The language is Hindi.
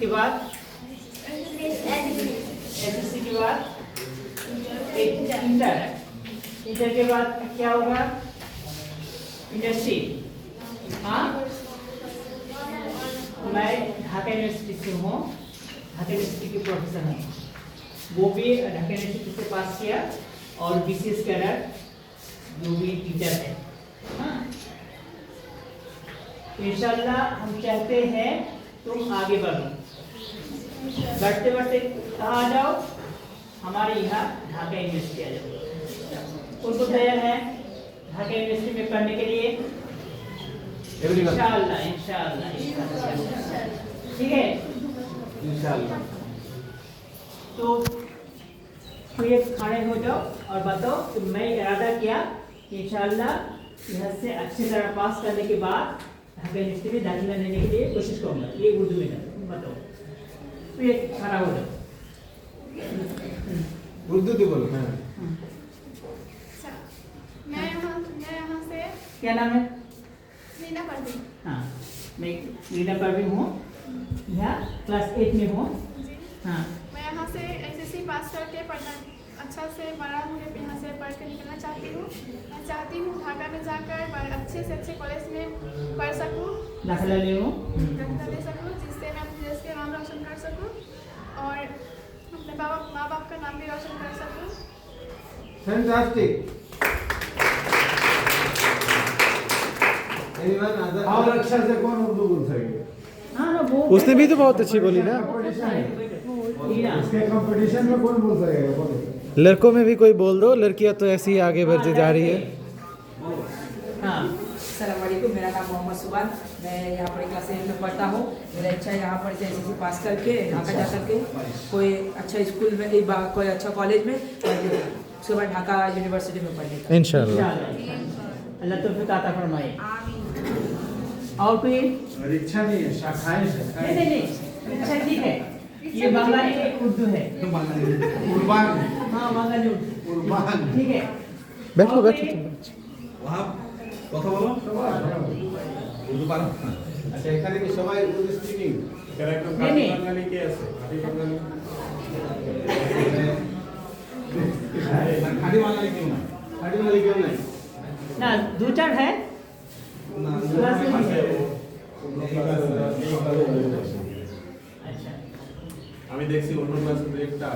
इसके बाद एसएससी के बाद इंटर, इंटर के बाद क्या होगा? इंडस्ट्री। हाँ, मैं ढाका यूनिवर्सिटी से हूँ, ढाका यूनिवर्सिटी के प्रोफेसर हैं। वो भी ढाका यूनिवर्सिटी से पास किया और बीसीएस कैडर जो भी टीचर है। हाँ, इंशाल्लाह हम चाहते हैं तुम आगे बढ़ो, बढ़ते बढ़ते कहाँ आ जाओ? हमारे यहाँ ढाका यूनिवर्सिटी आ जाओ। उनको तैयार है ढाका यूनिवर्सिटी में पढ़ने के लिए? इंशाल्लाह इंशाल्लाह ठीक है इंशाल्लाह। तो ये खड़े हो जाओ और बताओ कि मैं इरादा किया कि इंशाल्लाह यहाँ से अच्छी तरह पास करने के बाद ढाका यूनिवर्सिटी में दाखिला लेने के लिए कोशिश करूँगा। ये उर्दू में बताओ। तो ये खड़ा हो जाओ, उर्दू तो बोलो। हाँ, मैं यहाँ से क्या नाम है? नीना परवीन। हाँ, मैं नीना परवीन हूँ, यहाँ क्लास 8 में हूँ। जी, हाँ, मैं यहाँ से एसएससी पास करके पढ़ना अच्छा से बड़ा हूँ, यहाँ से पढ़ के निकलना चाहती हूँ। मैं चाहती हूँ ढाका में जाकर अच्छे से अच्छे कॉलेज में पढ़ सकूँ, दाखिला ले लूँ। दाखिला ले सकूँ, जिससे मैं अपने देश के नाम रोशन कर सकूँ और अपने माँ बाप का नाम भी रोशन कर सकूँ। फैंटास्टिक। और अच्छा से कौन उर्दू बोल सकेगा? हाँ ना, वो उसने भी तो बहुत अच्छी बोली ना। इसके कंपटीशन में कौन बोल सकेगा? बोलो। लड़कों में भी कोई बोल दो, लड़कियां तो ऐसी ही आगे बढ़ती जा रही है। हाँ, अस्सलामुअलैकुम, मेरा नाम मोहम्मद सुबान, मैं यहाँ पर क्लास 8 में पढ़ता हूँ। मेरा इच्छा है यहाँ पर से एसएससी पास करके ढाका जा करके कोई अच्छा स्कूल में कोई अच्छा कॉलेज में उसके बाद ढाका यूनिवर्सिटी में पढ़ने का। इंशाल्लाह। अल्लाह तौफीक अता फरमाए। और कोई? और इच्छा नहीं है, शाखाएं नहीं नहीं नहीं, अच्छा ठीक है। ये बंगाली है, उर्दू है। कुर्बान। हाँ, बंगाली उर्दू, कुर्बान। ठीक है। बैठो और बैठो कोई? तुम। वहाँ কথা বলো উর্দু পারো? আচ্ছা, এখানে কি সবাই উর্দু স্পিকিং? नहीं नहीं, খাঁটি বাঙালি কেউ না। খাঁটি মালি কেউ নাই? ना दो चार है। না, क्लास में আছে। है। এই ক্লাসে। अच्छा, আমি দেখছি অন্য ক্লাসে একটা